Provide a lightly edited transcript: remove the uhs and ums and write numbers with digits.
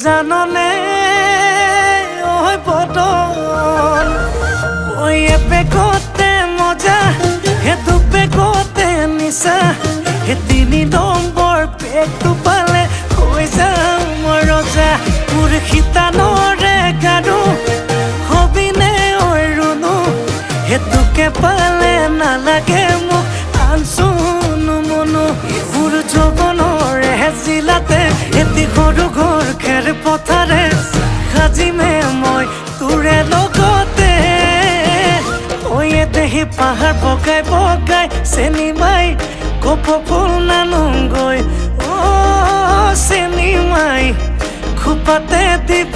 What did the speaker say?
জাননে ওই বদন ওই পেকতে মজা হে দু পেকতে নিচা হে 3 নম্বৰ পেকটো পালে হৈ যাওঁ মই ৰজা মোৰ শীতানৰে গাৰু হবিনে ঐ ৰুণু হেতুকে পালে নালাগে মোক আনচুনো মনো মোৰ যৌৱনৰে জিলাতে এটি সৰু ঘৰ খেৰ পথাৰে সাজিমে মই তোৰে লগতে ঐ দেহি পাহাৰ বগাই বগাই চেনি মাই কপৌ ফুল নানোগৈ চেনি মাই খোপাতে দিব